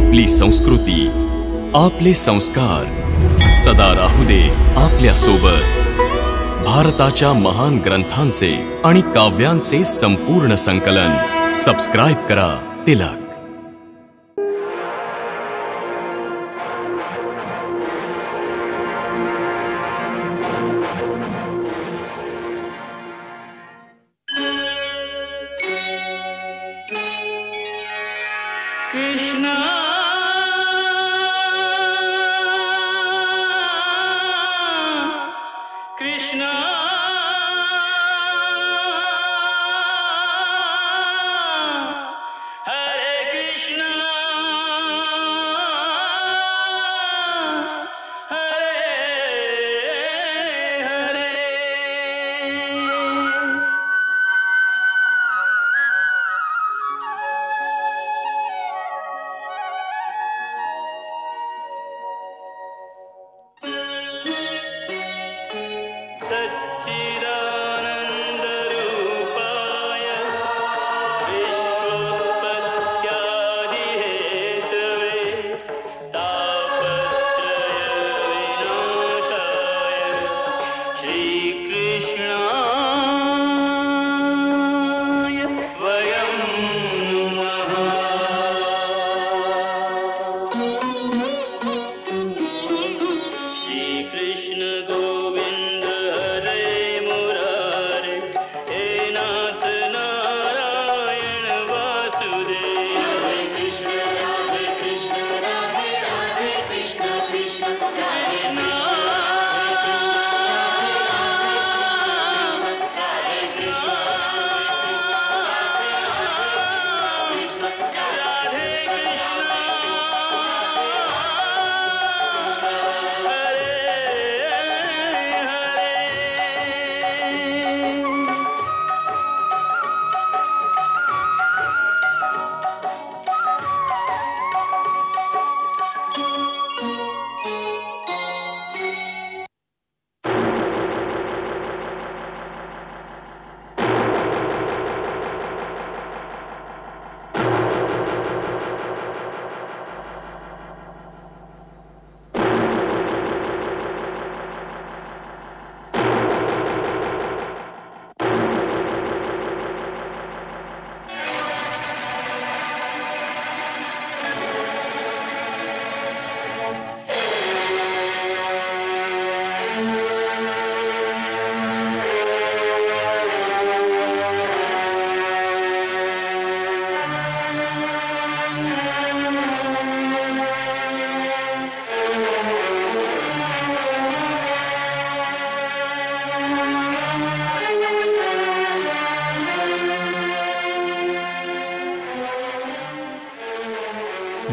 आपली संस्कृती, आपले संस्कार सदा राहू दे आपल्या सोबत। भारताच्या महान ग्रंथांचे आणि काव्यांचे संपूर्ण संकलन सबस्क्राइब करा तिलक।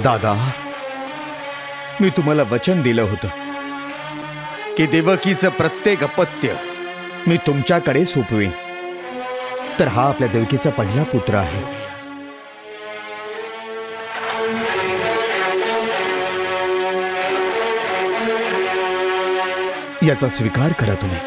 दादा, मी तुम्हाला वचन दिलं होतं की देवकीचं प्रत्येक अपत्य मी तुमच्याकडे सोपवीन। तर हा आपल्या देवकीचा पहिला पुत्र आहे। याचा स्वीकार करा तुम्ही।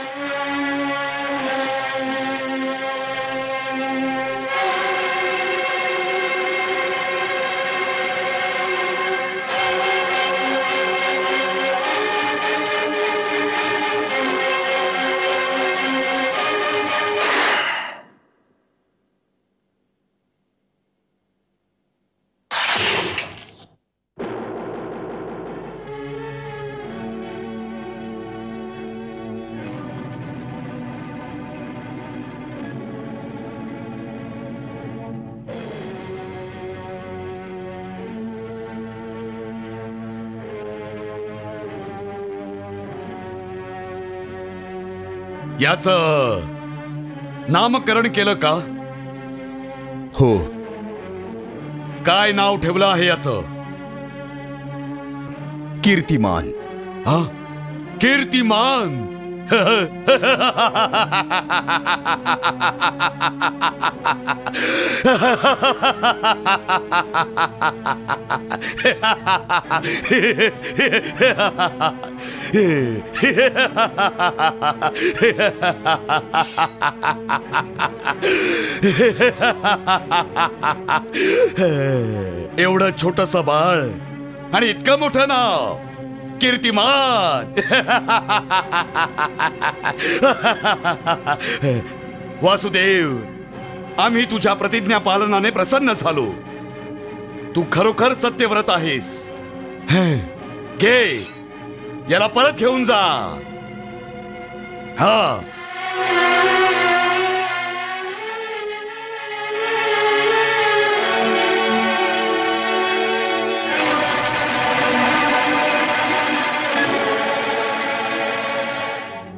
याचं नामकरण केलं का? हो। काय नाव ठेवलं आहे याचं? कीर्तिमान। हा, कीर्तिमान। एवढं छोटंसं बाळ आणि इतकं मोठं नाव, कीर्तिमान. वासुदेव, आम्ही तुझ्या प्रतिज्ञा पालनाने प्रसन्न झालो. तू खरोखर सत्यव्रत आहेस. घे, याला परत घेऊन जा. हा,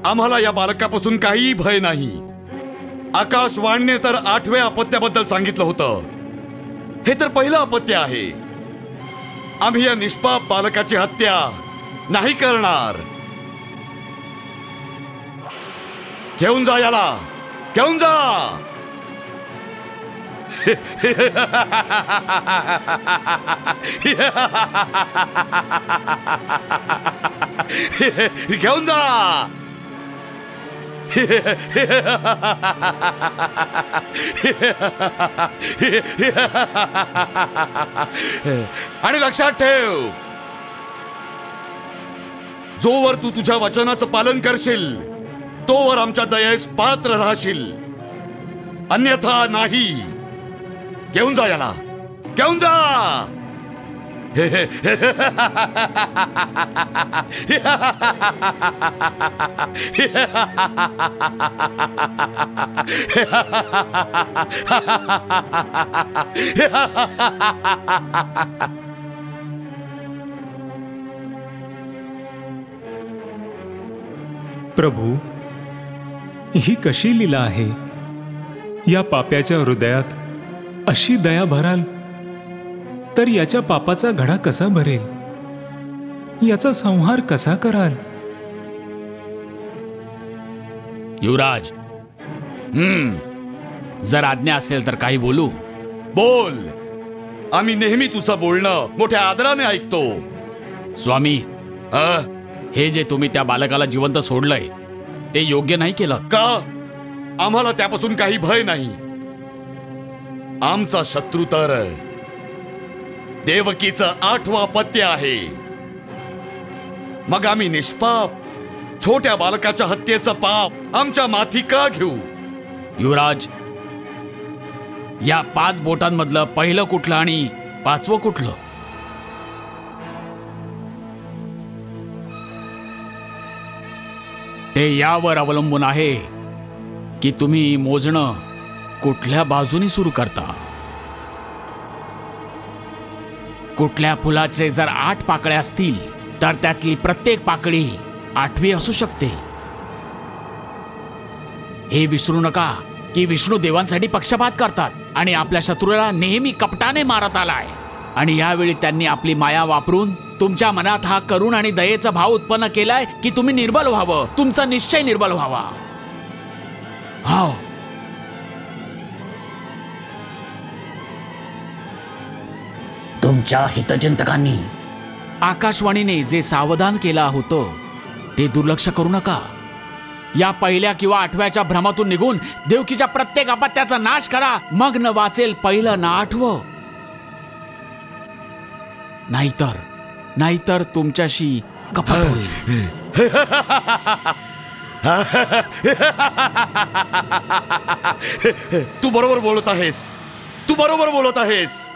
आम्हाला या बालकापासून काहीही भय नाही. आकाशवाणीने तर 8व्या अपत्याबद्दल सांगितलं होतं. हे तर पहिलं अपत्य आहे. आम्ही या निष्पाप बालकाची हत्या नाही करणार. घेऊन जा याला, घेऊन जा. घेऊन जा. आणि लक्षात ठेव, जोवर तू तुझ्या वचनाचं पालन करशील तोवर आमच्या दयेस पात्र राहशील, अन्यथा नाही. घेऊन जा याला, घेऊन जा. प्रभू, ही कशी लीला आहे? या पाप्याच्या हृदयात अशी दया भराल तर याच्या पापाचा घडा कसा भरेल? याचा संहार कसा कराल? युवराज, जर आज्ञा असेल तर काही बोलू? बोल. आम्ही नेहमी तुझं बोलणं मोठ्या आदराने ऐकतो. स्वामी, हे जे तुम्ही त्या बालकाला जिवंत सोडलंय ते योग्य नाही केलं का? आम्हाला त्यापासून काही भय नाही. आमचा शत्रू तर देवकीचं 8वं अपत्य आहे. मग आम्ही निष्पाप छोट्या बालकाच्या हत्येचं पाप आमच्या माथी का घेऊ? युवराज, या 5 बोटांमधलं पहिलं कुठलं आणि 5वं कुठलं? ते यावर अवलंबून आहे की तुम्ही मोजणं कुठल्या बाजूनी सुरू करता. कुठल्या फुलाचे जर 8 पाकळ्या असतील तर त्यातली प्रत्येक पाकळी 8वी असू शकते. हे विसरू नका की विष्णू देवांसाठी पक्षपात करतात आणि आपल्या शत्रूला नेहमी कपटाने मारत आलाय. आणि यावेळी त्यांनी आपली माया वापरून तुमच्या मनात हा करुण आणि दयेचा भाव उत्पन्न केलाय की तुम्ही निर्बल व्हावं, तुमचा निश्चय निर्बल व्हावा. हो, तुमच्या हितचिंतकांनी आकाशवाणीने जे सावधान केलं होतं ते दुर्लक्ष करू नका. या पहिल्या किंवा 8व्याच्या भ्रमातून निघून देवकीच्या प्रत्येक अपत्याचा नाश करा. मग न वाचेल पहिलं ना 8वं. नाहीतर तुमच्याशी कपट होईल. तू बरोबर बोलत आहेस, तू बरोबर बोलत आहेस.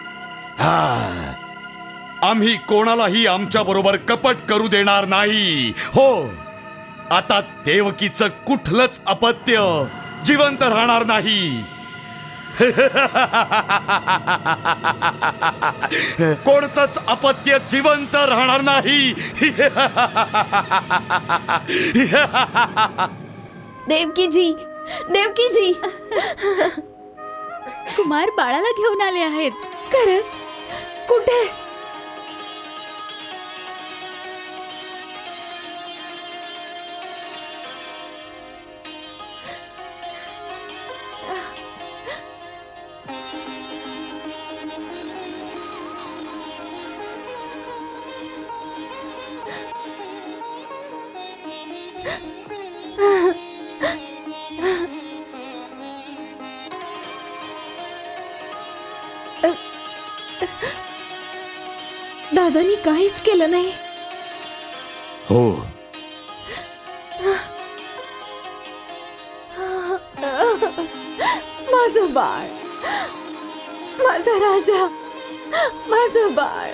आम्ही कोणालाही आमच्या बरोबर कपट करू देणार नाही. हो, आता देवकीचं कुठलंच अपत्य जिवंत राहणार नाही. कोणतंच अपत्य जिवंत राहणार नाही. देवकीजी, देवकीजी, कुमार बाळाला घेऊन आले आहेत. खरंच? कुठे? दादानी काहीच केलं नाही. हो, माझं बाळ, माझा राजा, माझं बाळ.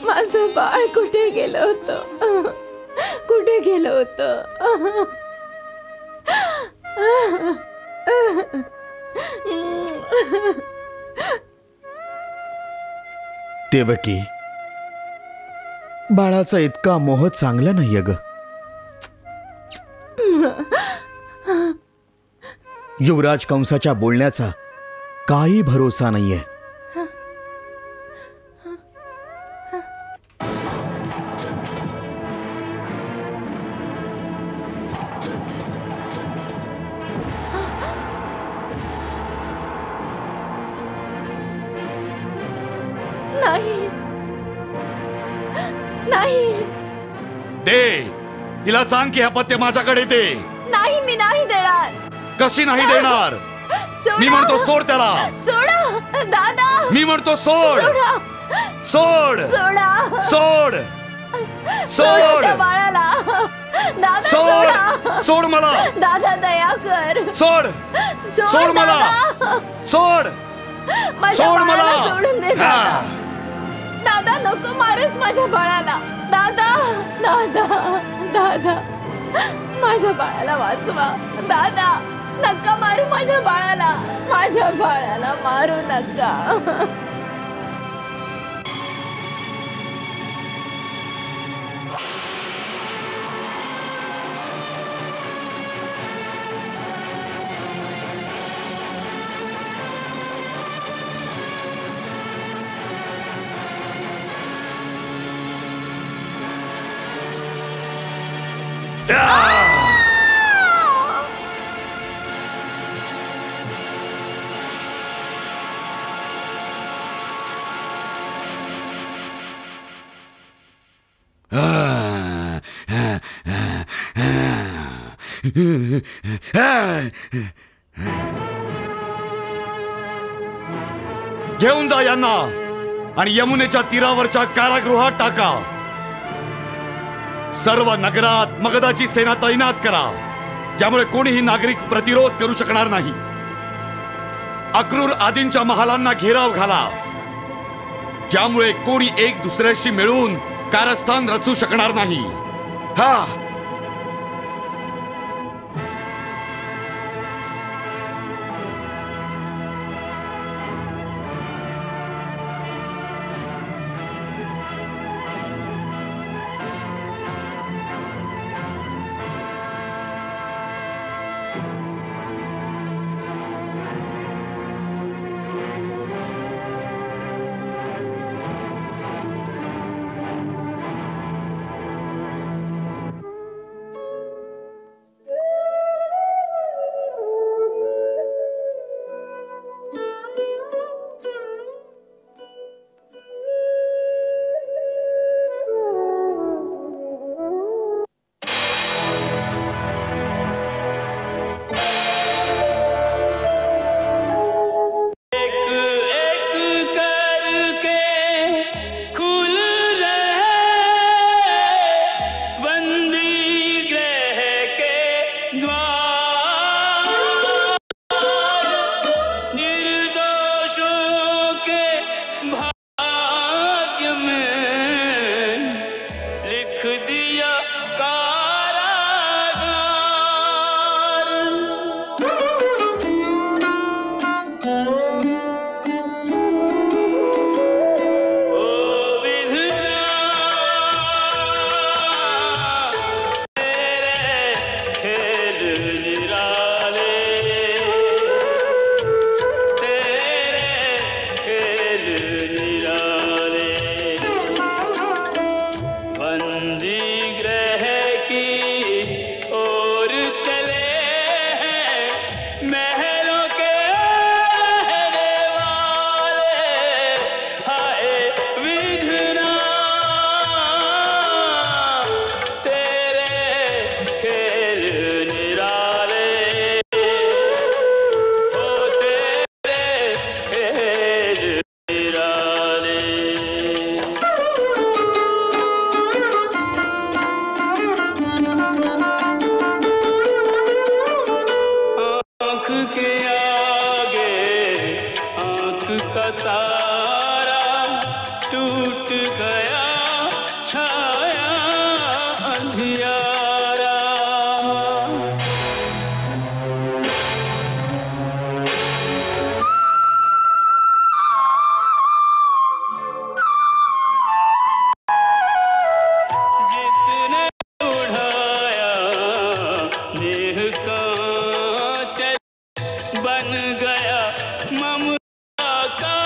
माझं बाळ कुठे गेलं होतं? कुठे गेलं होतं? देवकी, बाळाचा इतका मोह चांगला नाहीये ग. युवराज कंसाच्या बोलण्याचा काही भरोसा नाहीये. नाही नाही, दे, हिला सांग की अपत्य माझ्याकडे दे. नाही, मी नाही देणार. कशी नाही देणार? सोडा. मी म्हणतो सोड त्याला. सोडा दादा. मी म्हणतो सोड. सोडा. सोड. सोडा. सोड. सोडा सोड. त्या बाळाला. दादा सोड. सोडा. सोड मला. दादा दया कर. सोड. सोड मला. दादा. सोड. माझ्या सोड मला. बाळाला सोडून दे दादा. हा. दादा नको मारूस माझ्या बाळाला. दादा दादा दादा, माझ्या बाळाला वाचवा. दादा नका मारू माझ्या बाळाला. माझ्या बाळाला मारू नका. घेऊन जा यांना आणि यमुनेच्या तीरावरच्या कारागृहात टाका. सर्व नगरात मगधाची सेना तैनात करा, ज्यामुळे कोणीही नागरिक प्रतिरोध करू शकणार नाही. अक्रूर आदींच्या महालांना घेराव घाला, ज्यामुळे कोणी एक दुसऱ्याशी मिळून कारस्थान रचू शकणार नाही. हा, आँख के आगे आँख का तारा टूट गया, छाया अंधियारा। जिसने उड़ाया नेह का चल, बन गया ममता का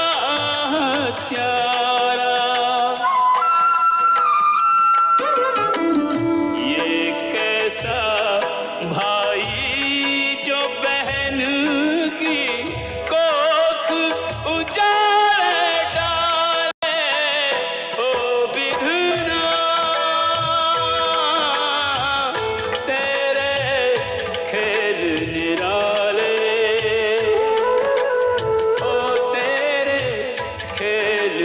हत्यारा। ये कैसा भाई जो बहन की कोख उजाड़ डाले, ओ विधना तेरे खेल निराले, ओ तेरे खेल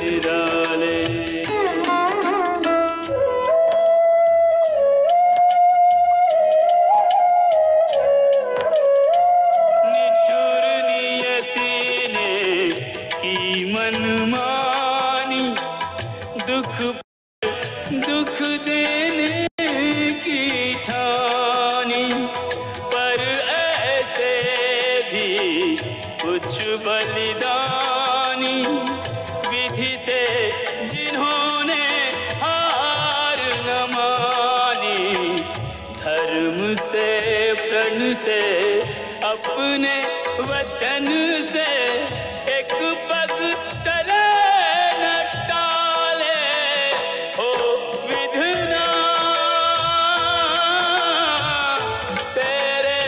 निराले। निठुर नियति ने की मनमानी, दुख पर दुख देने की ठानी। पर ऐसे भी कुछ बलिदानी, विधि से जिन्होंने हार न मानी। धर्म से प्रण से अपने वचन से एक पग तले न टाले, हो विधना तेरे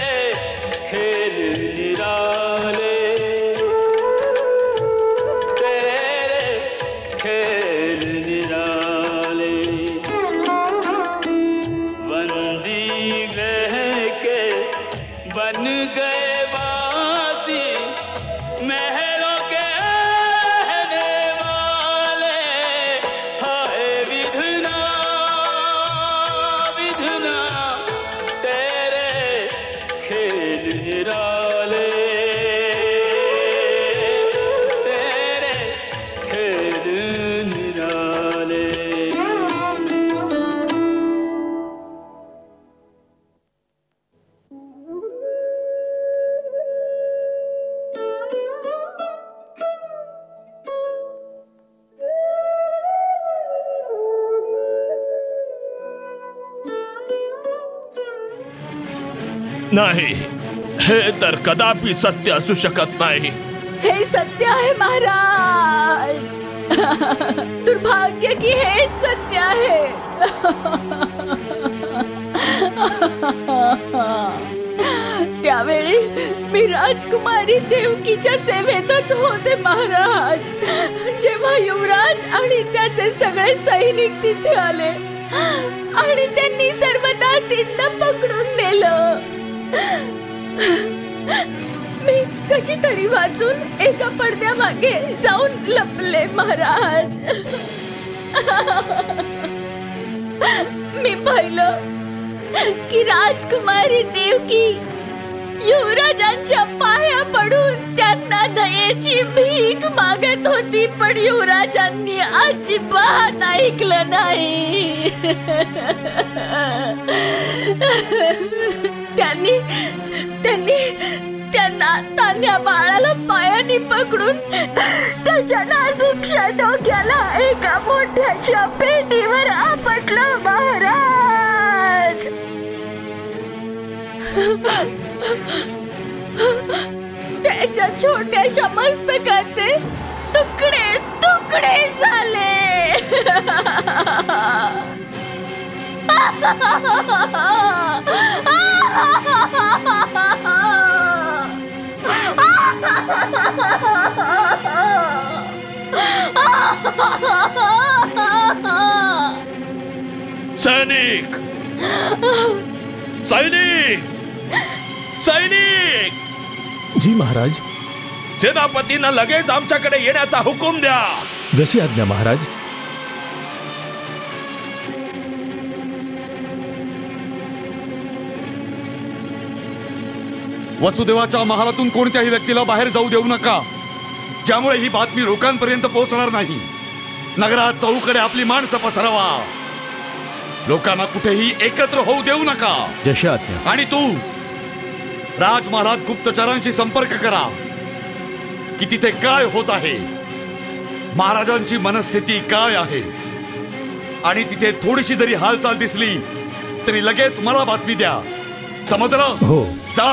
खेल निराले, तेरे खेल निराले। बंदी रह के बन गए वासी, महलों के रहने वाले। हाय विधना विधना तेरे खेल निराले, तेरे खेल निराले। नाही, हे तर कदापि सत्य असू शकत नाही. हे सत्य आहे महाराज. दुर्भाग्य की हेच सत्य आहे. त्यावेळी मी राजकुमारी देवकीच्या सेवेतच होते महाराज, जेव्हा युवराज आणि त्याचे सगळे सैनिक तिथे आले आणि त्यांनी सर्व दासींना पकडून नेलं. मी कशी तरी वाचून एका पडद्यामागे जाऊन लपले महाराज. मी पाहिलं की राजकुमारी देवकी युवराजांच्या पाया पडून त्यांना दयेची भीक मागत होती, पण युवराजांनी अजिबात ऐकलं नाही. त्यांनी तान्या बाळाला पायाने पकडून त्याच्या नाजूकशा डोक्याला एका मोठ्याशा पेटीवर आपटलं महाराज. त्याच्या छोट्याशा मस्तकाचे तुकडे तुकडे झाले. सैनिक, सैनिक, सैनिक! जी महाराज. सेनापतींना लगेच आमच्याकडे येण्याचा हुकूम द्या. जशी आज्ञा महाराज. वसुदेवाच्या महालातून कोणत्याही व्यक्तीला बाहेर जाऊ देऊ नका, ज्यामुळे ही बातमी लोकांपर्यंत पोहोचणार नाही. नगरात चौकडे आपली माणसं पसरवा. लोकांना कुठेही एकत्र होऊ देऊ नका. जशी आज्ञा. आणि तू राजमहालात गुप्तचरांशी संपर्क करा की तिथे काय होत आहे, महाराजांची मनस्थिती काय आहे, आणि तिथे थोडीशी जरी हालचाल दिसली तरी लगेच मला बातमी द्या. समजलं? हो. जा.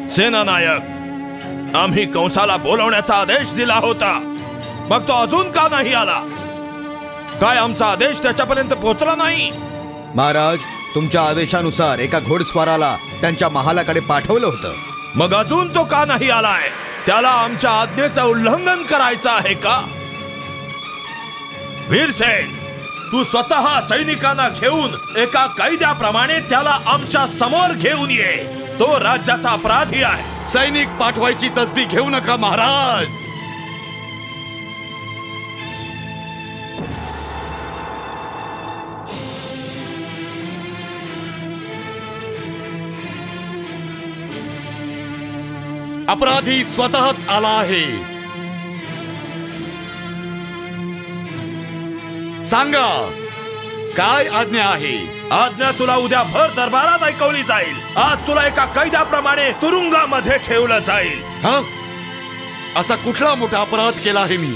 सेनानायक, आम्ही कंसाला बोलवण्याचा आदेश दिला होता, मग तो अजून का नाही आला? काय आमचा आदेश त्याच्यापर्यंत पोहोचला नाही? महाराज, तुमच्या आदेशानुसार एका घोडस्वाराला त्यांच्या महालाकडे पाठवलं होतं. मग अजून तो का नाही आलाय? त्याला आमच्या आज्ञेचं उल्लंघन करायचं आहे का? वीरसेन, तू स्वतः सैनिकांना घेऊन एका कैद्याप्रमाणे त्याला आमच्या समोर घेऊन ये. तो राज्याचा अपराधी आहे. सैनिक पाठवायची तसदी घेऊ नका महाराज. अपराधी स्वतःच आला आहे. सांगा, काय आज्ञा आहे? आज्ञा तुला उद्या भर दरबारात ऐकवली जाईल. आज तुला एका कैद्याप्रमाणे तुरुंगामध्ये ठेवलं जाईल. हा? असा कुठला मोठा अपराध केला आहे मी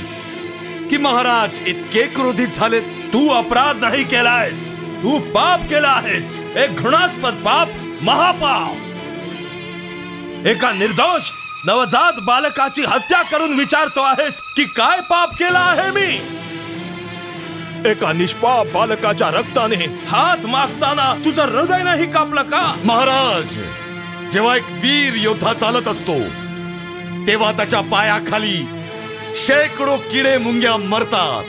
की महाराज इतके क्रोधित झालेत? तू अपराध नाही केलायस, तू पाप केला आहेस. एक घृणास्पद पाप, महापाप. एका निर्दोष नवजात बालकाची हत्या करून विचारतो आहेस की काय पाप केला आहे मी? एका निष्पाप बालकाच्या रक्ताने हात मागताना तुझं हृदय नाही कापलं का? महाराज, जेव्हा एक वीर योद्धा चालत असतो तेव्हा त्याच्या पायाखाली शेकडो किडे मुंग्या मरतात.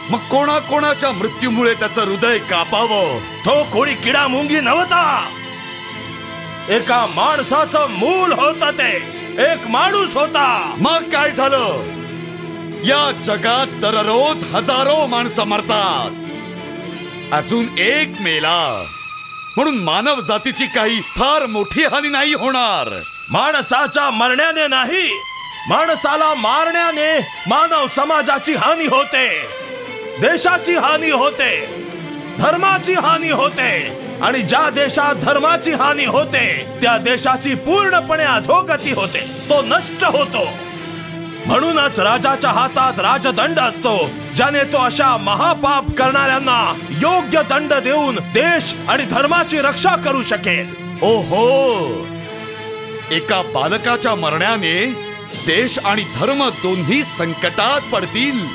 मग कोणाकोणाच्या मृत्यूमुळे त्याचं हृदय कापावं? तो कोणी किडा मुंगी नव्हता, एका माणसाचं मूल होत ते. एक माणूस होता. मग काय झालं? या जगात दररोज हजारो माणसं मरतात. अजून एक मेला म्हणून मानव जातीची काही फार मोठी हानी नाही होणार. माणसाच्या मरण्याने नाही, माणसाला मारण्याने मानव समाजाची हानी होते, देशाची हानी होते, धर्माची हानी होते. आणि ज्या देशात धर्माची हानी होते त्या देशाची पूर्णपणे अधोगती होते, तो नष्ट होतो. म्हणूनच राजाच्या हातात राजदंड असतो, ज्याने तो अशा महापाप करणाऱ्यांना योग्य दंड देऊन देश आणि धर्माची रक्षा करू शकेल. ओहो, एका बालकाच्या मरण्याने देश आणि धर्म दोन्ही संकटात पडतील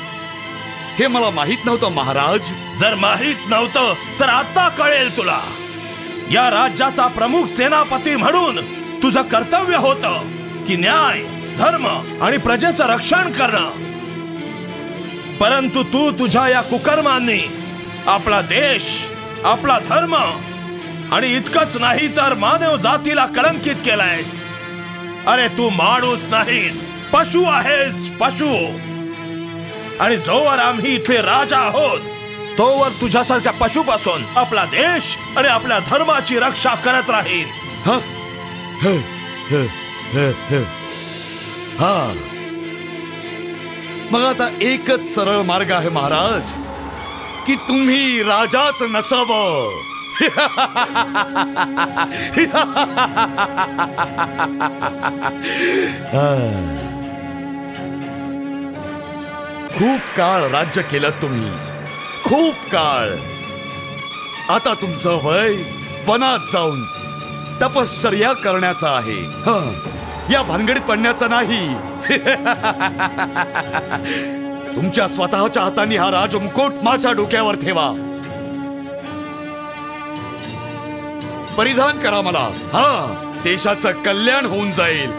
हे मला माहित नव्हतं महाराज. जर माहित नव्हतं तर आता कळेल तुला. या राज्याचा प्रमुख सेनापती म्हणून तुझं कर्तव्य होतं की न्याय, धर्म आणि प्रजेचं रक्षण करणं. परंतु तू तुझ्या या कुकर्मांनी आपला देश, आपला धर्म आणि इतकंच नाही तर मानव जातीला कलंकित केलायस. अरे तू माणूस नाहीस, पशु आहेस, पशु. आणि जोवर आम्ही इथले राजा आहोत तोवर तुझ्यासारख्या पशुपासून आपला देश आणि आपल्या धर्माची रक्षा करत राहील. हा, मग आता एकच सरळ मार्ग आहे महाराज की तुम्ही राजाच नसावं. खूप काळ राज्य केलं तुम्ही, खूप काळ. आता तुमचं वय वनात जाऊन तपश्चर्या करण्याचा आहे, या भानगडीत पडण्याचा नाही. तुमच्या स्वतःच्या हातांनी हा राजमुकुट माझ्या डोक्यावर ठेवा, परिधान करा मला. देशाचं कल्याण होऊन जाईल.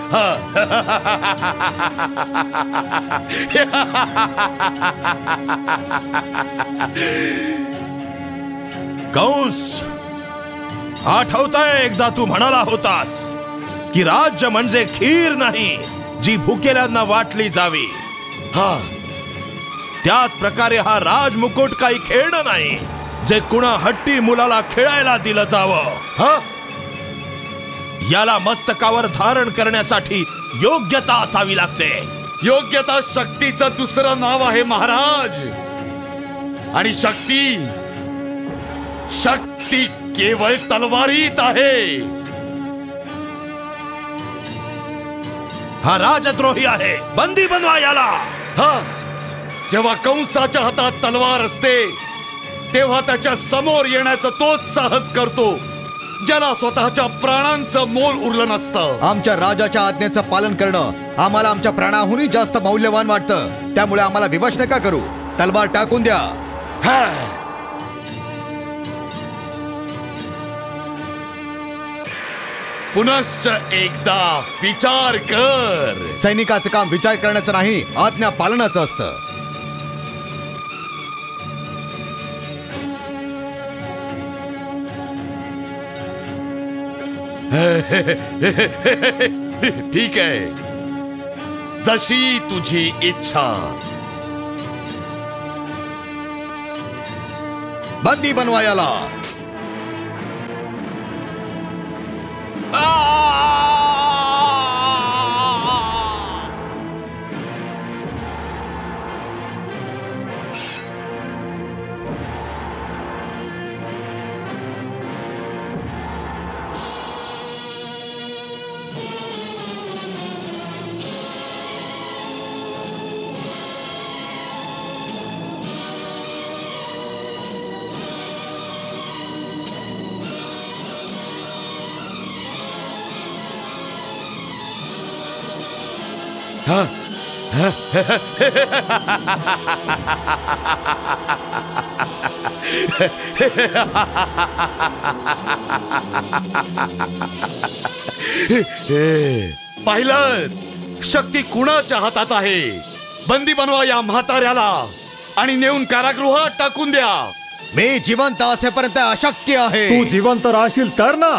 कंस, आठवतंय एकदा तू म्हणाला होतास की राज्य म्हणजे खीर नाही जी भुकेल्यांना वाटली जावी. त्याच प्रकारे हा राजमुकुट काही खेळणं नाही जे कुणा हट्टी मुलाला खेळायला दिलं जावं. याला मस्तकावर धारण करण्यासाठी योग्यता असावी लागते. योग्यता शक्तीचं दुसरं नाव आहे महाराज. आणि शक्ती केवळ तलवारीत आहे. हा राजद्रोही आहे, बंदी बनवा याला. जेव्हा कंसाच्या हातात तलवार असते तेव्हा त्याच्या समोर येण्याचं तोच साहस करतो ज्याला स्वतःच्या प्राणांचं मोल उरलं नसतं. आमच्या राजाच्या आज्ञेचं पालन करणं आम्हाला आमच्या प्राणाहूनही जास्त मौल्यवान वाटतं. त्यामुळे आम्हाला विवश नका करू. तलवार टाकून द्या. पुनश्च एकदा विचार कर. सैनिकाचं काम विचार करण्याचं नाही, आज्ञा पालनाचं असतं. ठीक आहे, जशी तुझी इच्छा. बंदी बनवा याला. पाहिलं, शक्ती कुणाच्या हातात आहे. बंदी बनवा या म्हाताऱ्याला आणि नेऊन कारागृहात टाकून द्या. मी जिवंत असेपर्यंत अशक्य आहे. तू जिवंत राहशील तर ना.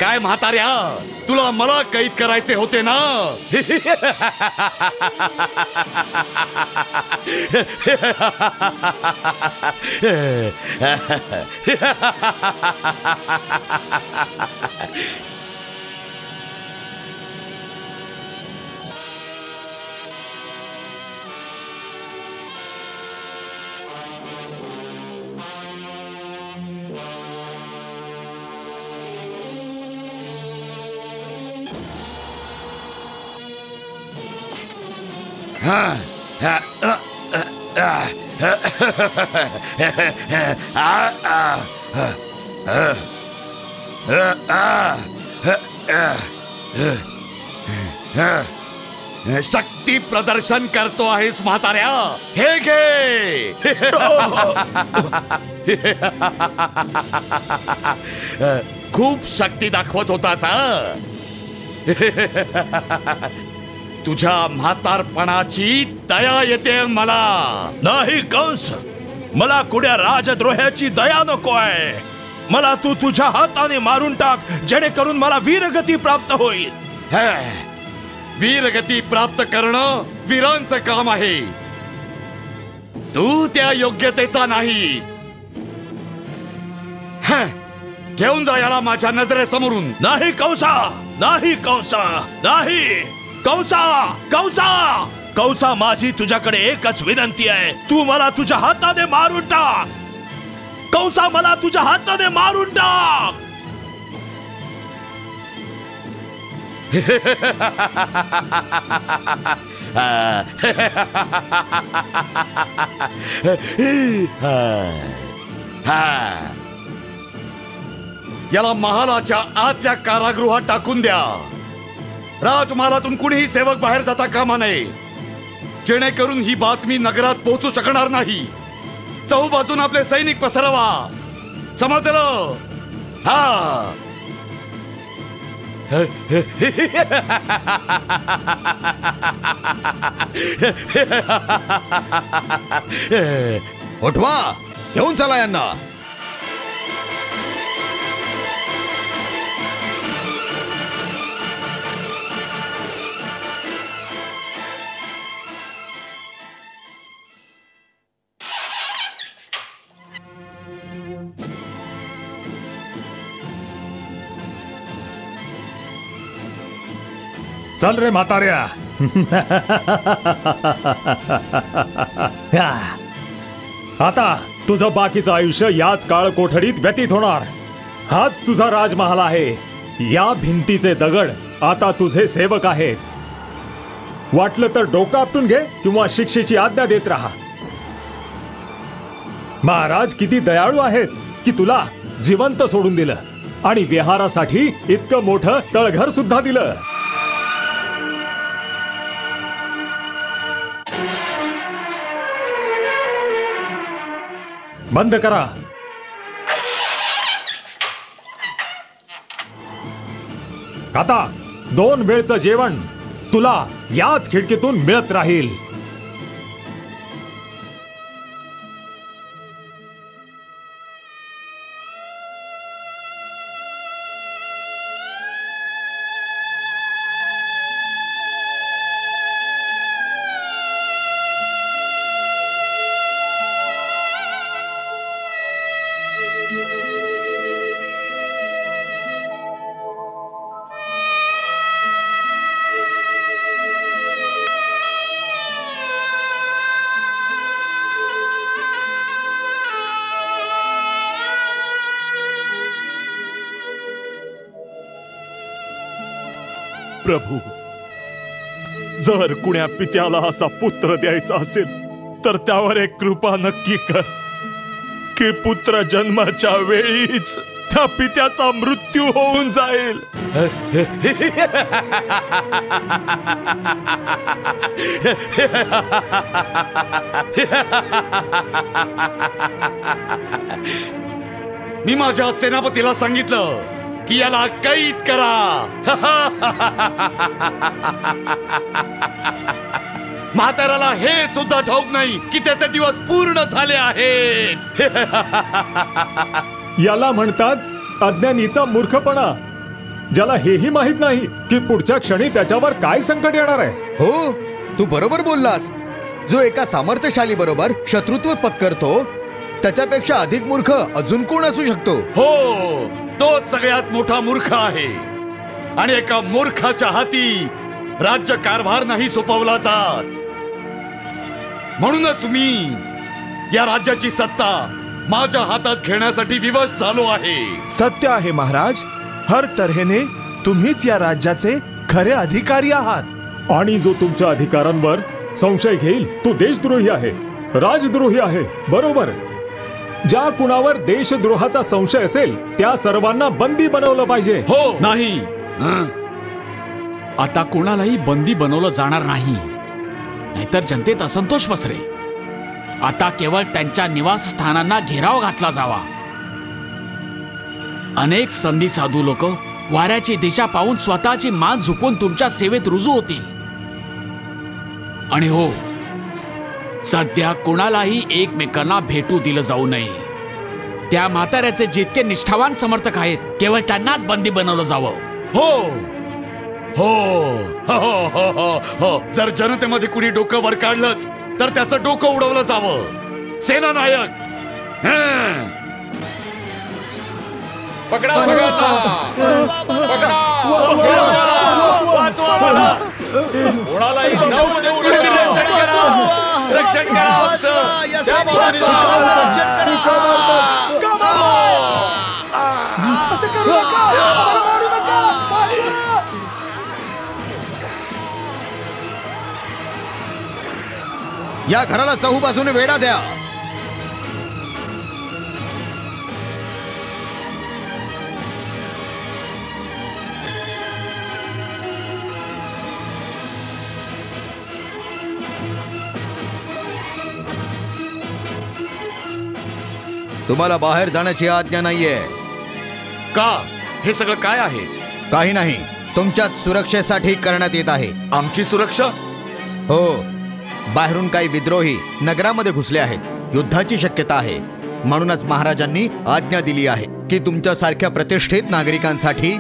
काय म्हाताऱ्या, तुला मला कैद करायचे होते ना. शक्ती प्रदर्शन करतो आहेस म्हाताऱ्या. हे घे. खूप शक्ती दाखवत होतास. तुझ्या म्हातारपणाची दया येते मला. नाही कंस, मला कुड्या राजद्रोह्याची दया नको आहे. मला तू तुझ्या हाताने मारून टाक जेणेकरून मला वीरगती प्राप्त होईल. वीरगती प्राप्त करणं वीरांचं काम आहे. तू त्या योग्यतेचा नाहीस. घेऊन जा याला माझ्या नजरेसमोरून. नाही कंसा, नाही कंसा, नाही. कंसा, कंसा, कंसा, माझी तुझ्याकडे एकच विनंती आहे. तू मला तुझ्या हाताने मारून टाक. कंसा, मला तुझ्या हाताने मारून टाक. याला महालाच्या आतल्या कारागृहात टाकून द्या. राजमहालातून कुणीही सेवक बाहेर जाता कामा नये, जेणेकरून ही बातमी नगरात पोहोचू शकणार नाही. चहूबाजून आपले सैनिक पसरवा. समजलं? हा. उठवा, घेऊन चला यांना. चल रे म्हाताऱ्या. आता तुझं बाकीचं आयुष्य याच काळ कोठडीत व्यतीत होणार. हाच तुझा राजमहाल आहे. या भिंतीचे दगड आता तुझे सेवक आहेत. वाटलं तर डोकं आपटून घे किंवा शिक्षेची आज्ञा देत राहा. महाराज किती दयाळू आहेत की तुला जिवंत सोडून दिलं आणि विहारासाठी इतकं मोठं तळघर सुद्धा दिलं. बंद करा. आता 2 वेळचं जेवण तुला याच खिडकीतून मिळत राहील. प्रभू, जर कुण्या पित्याला असा पुत्र द्यायचा असेल तर त्यावर एक कृपा नक्की कर की पुत्र जन्माच्या वेळीच त्या पित्याचा मृत्यू होऊन जाईल. मी माझ्या सेनापतीला सांगितलं की याला कैद करा. म्हाताऱ्याला हे सुद्धा ठाऊक नाही की त्याचे दिवस पूर्ण झाले आहेत. याला म्हणतात अज्ञानीचा मूर्खपणा, ज्याला हेही माहित नाही की पुढच्या क्षणी त्याच्यावर काय संकट येणार आहे. हो, तू बरोबर बोललास. जो एका सामर्थ्यशाली बरोबर शत्रुत्व पत्करतो त्याच्यापेक्षा अधिक मूर्ख अजून कोण असू शकतो. हो, तोच सगळ्यात मोठा मूर्ख आहे. आणि एका मूर्खाच्या हाती राज्य कारभार नाही सोपवला जात. म्हणूनच मी या राज्याची सत्ता माझ्या हातात घेण्यासाठी विवश झालो आहे. सत्य आहे महाराज. हर तऱ्हेने तुम्हीच या राज्याचे खरे अधिकारी आहात. आणि जो तुमच्या अधिकारांवर संशय घेईल तो देशद्रोही आहे, राजद्रोही आहे. बरोबर. ज्या कुणावर देशद्रोहाचा संशय असेल त्या सर्वांना बंदी बनवलं पाहिजे. हो. नाही, आता कोणालाही बंदी बनवलं जाणार नाही, नाहीतर जनतेत असंतोष पसरेल. आता केवळ त्यांच्या निवासस्थानांना घेराव घातला जावा. अनेक संधी साधू लोक वाऱ्याची दिशा पाहून स्वतःची मान झुकवून तुमच्या सेवेत रुजू होतील. आणि हो, सध्या कुणालाही एकमेकांना भेटू दिलं जाऊ नये. त्या म्हाताऱ्याचे जितके निष्ठावान समर्थक आहेत केवळ त्यांनाच बंदी बनवलं जावं. हो हो हो हो हो हो. जर जनतेमध्ये कुणी डोकं वर काढलंच तर त्याचं डोकं उडवलं जावं. सेनानायक, पकडा सगळ्यांना, पकडा. वाचवा मला. कोणालाही जाऊ देऊ नका. रक्षण करा आमचं. त्या बाजूने जा. या घराला चहूबाजूने वेढा द्या. तुम्हाला बाहेर जाण्याची आज्ञा नाहीये. का? हे सगळं काय आहे? काही नाही, तुमच्याच सुरक्षेसाठी करण्यात येत आहे. आमची सुरक्षा? हो, बाहेरून काही विद्रोही नगरामध्ये घुसले आहेत. युद्धाची शक्यता आहे. म्हणूनच महाराजांनी आज्ञा दिली आहे की तुमच्यासारख्या प्रतिष्ठित नागरिकांसाठी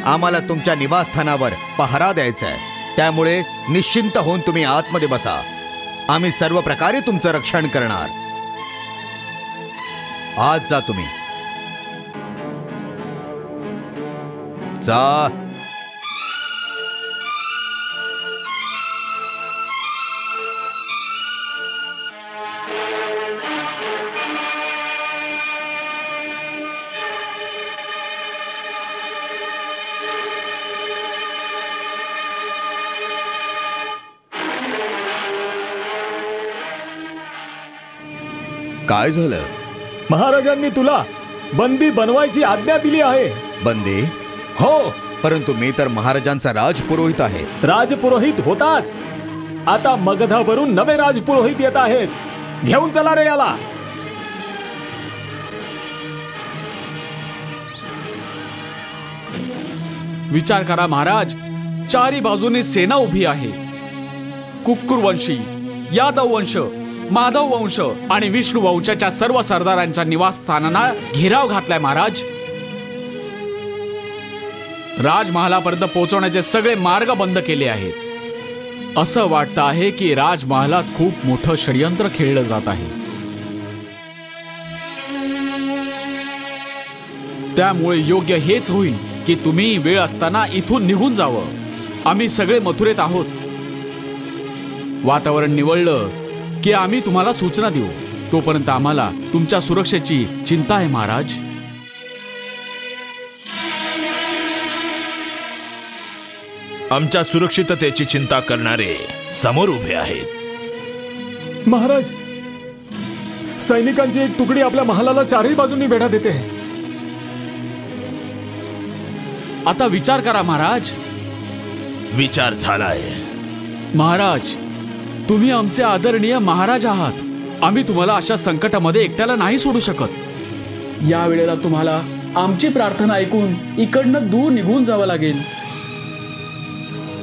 आम्हाला तुमच्या निवासस्थानावर पहारा द्यायचा आहे. त्यामुळे निश्चिंत होऊन तुम्ही आतमध्ये बसा. आम्ही सर्व प्रकारे तुमचं रक्षण करणार. आज जा तुम्ही. जा. काय झालं? महाराजांनी तुला बंदी बनवायची आज्ञा दिली आहे. बंदी? हो. परंतु मी तर महाराजांचा राजपुरोहित आहे. राजपुरोहित होतास. आता मगधावरून नवे राजपुरोहित येत आहेत. घेऊन चला रे याला. विचार करा महाराज, चारी बाजूने सेना उभी आहे. कुक्कुरवंशी, यादव वंश, माधव वंश आणि विष्णू वंशाच्या सर्व सरदारांच्या निवासस्थानांना घेराव घातलाय महाराज. राजमहालापर्यंत पोहोचवण्याचे सगळे मार्ग बंद केले आहेत. असं वाटतं आहे की राजमहालात खूप मोठं षडयंत्र खेळलं जात आहे. त्यामुळे योग्य हेच होईल की तुम्ही वेळ असताना इथून निघून जावं. आम्ही सगळे मथुरेत आहोत. वातावरण निवळलं की आम्ही तुम्हाला सूचना देऊ. तोपर्यंत आम्हाला तुमच्या सुरक्षेची चिंता आहे महाराज. आमच्या सुरक्षिततेची चिंता करणारे समोर उभे आहेत. महाराज, सैनिकांची एक तुकडी आपल्या महालाला चारही बाजूंनी वेढा देते. आता विचार करा महाराज. विचार झालाय महाराज. तुम्ही आमचे आदरणीय महाराज आहात. आम्ही तुम्हाला अशा संकटामध्ये एकट्याला नाही सोडू शकत. या वेळेला तुम्हाला आमची प्रार्थना ऐकून इकडनं दूर निघून जावं लागेल.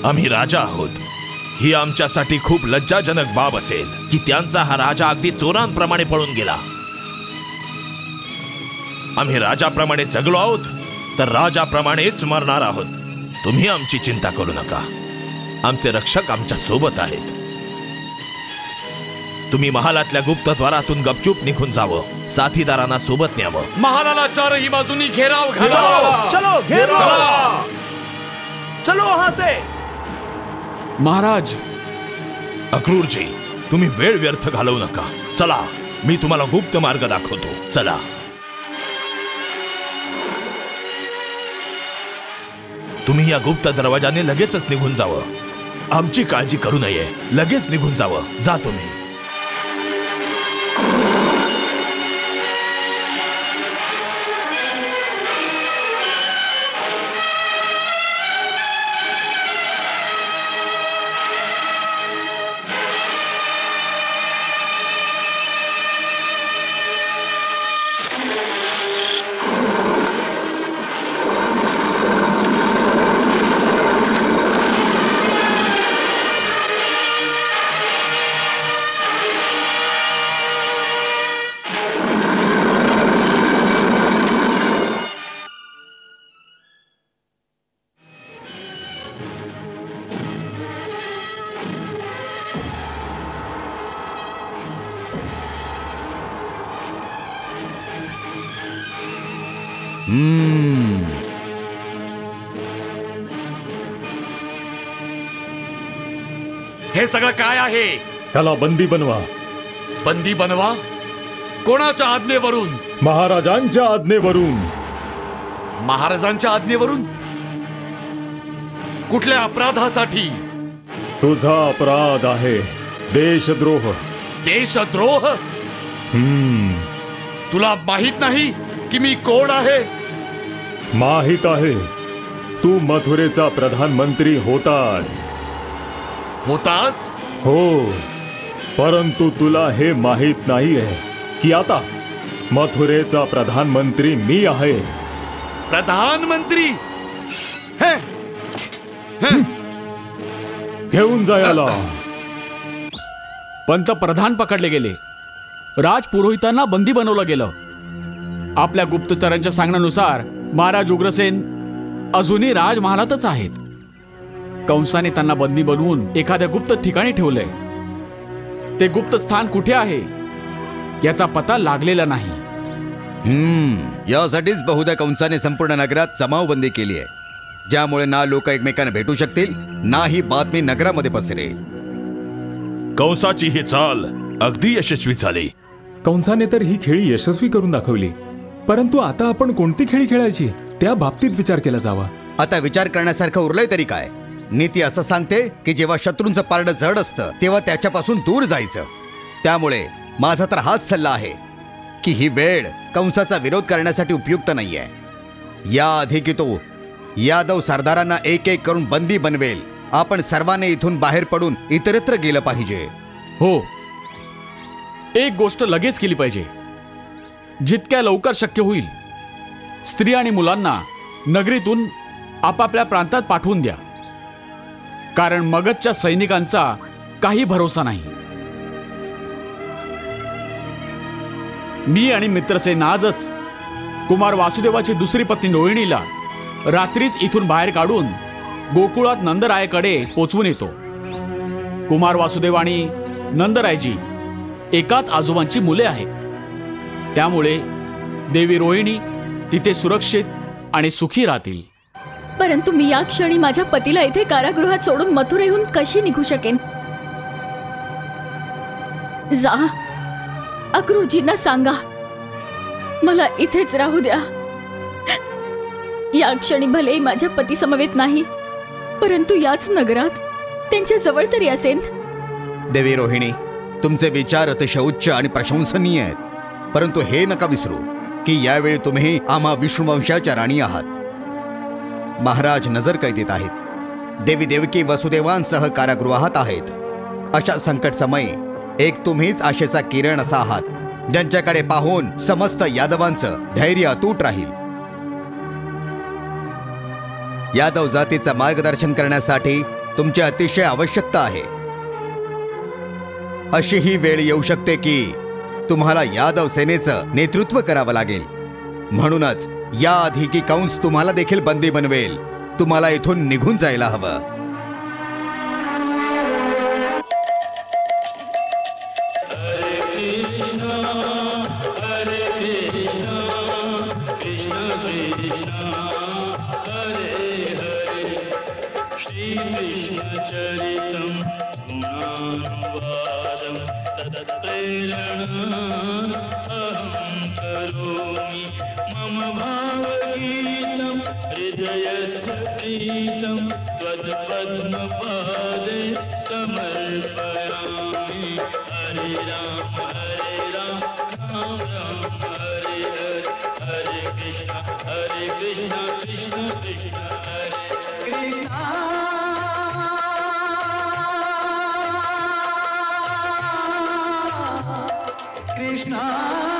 आम्ही राजा आहोत. ही आमच्यासाठी खूप लज्जाजनक बाब असेल की त्यांचा हा राजा अगदी चोरांप्रमाणे पळून गेला. आम्ही राजाप्रमाणे जगलो आहोत तर राजाप्रमाणेच मरणार आहोत. तुम्ही आमची चिंता करू नका. आमचे रक्षक आमच्या सोबत आहेत. तुम्ही महालातल्या गुप्तद्वारातून गपचूप निघून जावं. साथीदारांना सोबत न्यावं. महालाला चारही बाजूनी घेराव घाला. चलो घेराव. चलो वहां से. महाराज. अक्रूरजी, तुम्ही वेळ व्यर्थ घालवू नका. चला, मी तुम्हाला गुप्त मार्ग दाखवतो. चला. तुम्ही या गुप्त दरवाजाने लगेचच निघून जावं. आमची काळजी करू नये. लगेच निघून जावं. जा तुम्ही. हे सगळं काय आहे? त्याला बंदी बनवा. बंदी बनवा? कोणाच्या आज्ञेवरून? महाराजांच्या आज्ञेवरून. महाराजांच्या आज्ञेवरून? कुठल्या अपराधासाठी? तुझा अपराध आहे देशद्रोह. देशद्रोह? तुला माहित नाही की मी कोण आहे? माहित आहे. तू मथुरेचा प्रधानमंत्री होतास. होतास? हो, परंतु तुला हे माहित नाहीये की आता मथुरेचा प्रधानमंत्री मी आहे. प्रधानमंत्री? घेऊन जायला. पंतप्रधान पकडले गेले. राजपुरोहितांना बंदी बनवलं गेलं. आपल्या गुप्तचरांच्या सांगण्यानुसार महाराज उग्रसेन अजूनही राजमहालातच आहेत. कंसाने त्यांना बंदी बनवून एखाद्या गुप्त ठिकाणी ठेवलंय. ते गुप्त स्थान कुठे आहे याचा पत्ता लागलेला नाही. यासाठीच बहुधा कंसाने संपूर्ण नगरात जमावबंदी केली आहे, ज्यामुळे ना लोक एकमेकांना भेटू शकतील, ना ही बातमी नगरामध्ये पसरेल. कंसाची ही चाल अगदी यशस्वी झाली. कंसाने तर ही खेळी यशस्वी करून दाखवली, परंतु आता आपण कोणती खेळी खेळायची त्या बाबतीत विचार केला जावा. आता विचार करण्यासारखं उरलंय तरी काय? नीती असं सांगते की जेव्हा शत्रूंचं पारडं जड असतं तेव्हा त्याच्यापासून दूर जायचं. त्यामुळे माझा तर हाच सल्ला आहे की ही वेळ कंसाचा विरोध करण्यासाठी उपयुक्त नाहीये. याआधी की तो यादव सरदारांना एक एक करून बंदी बनवेल, आपण सर्वांनी इथून बाहेर पडून इतरत्र गेलं पाहिजे. हो, एक गोष्ट लगेच केली पाहिजे. जितक्या लवकर शक्य होईल स्त्री आणि मुलांना नगरीतून आपापल्या प्रांतात पाठवून द्या, कारण मगधच्या सैनिकांचा काही भरोसा नाही. मी आणि मित्रसेन आजच कुमार वासुदेवाची दुसरी पत्नी रोहिणीला रात्रीच इथून बाहेर काढून गोकुळात नंदरायाकडे पोचवून येतो. कुमार वासुदेव आणि नंदरायजी एकाच आजोबांची मुले आहेत. त्यामुळे देवी रोहिणी तिथे सुरक्षित आणि सुखी राहतील. परंतु मी या क्षणी माझ्या पतीला इथे कारागृहात सोडून मथुरेहून कशी निघू शकेन? जा, अक्रूरजींना सांगा मला इथेच राहू द्या. या क्षणी भले माझ्या पती समवेत नाही, परंतु याच नगरात त्यांच्या जवळ तरी असेन. देवी रोहिणी, तुमचे विचार अतिशय उच्च आणि प्रशंसनीय आहेत, परंतु हे नका विसरू की यावेळी तुम्ही आम्हा विष्णुवंशाच्या राणी आहात. महाराज नजर कैदेत आहेत. देवी देवकी वसुदेवांसह कारागृहात आहेत. अशा संकट समयी एक तुम्हीच आशेचा किरण असा आहात, ज्यांच्याकडे पाहून समस्त यादवांचं धैर्य अतूट राहील. यादव जातीचं मार्गदर्शन करण्यासाठी तुमची अतिशय आवश्यकता आहे. अशी ही वेळ येऊ शकते की तुम्हाला यादव सेनेचं नेतृत्व करावं लागेल. म्हणूनच याआधी की कंस तुम्हाला देखील बंदी बनवेल, तुम्हाला इथून निघून जायला हवं. Krishna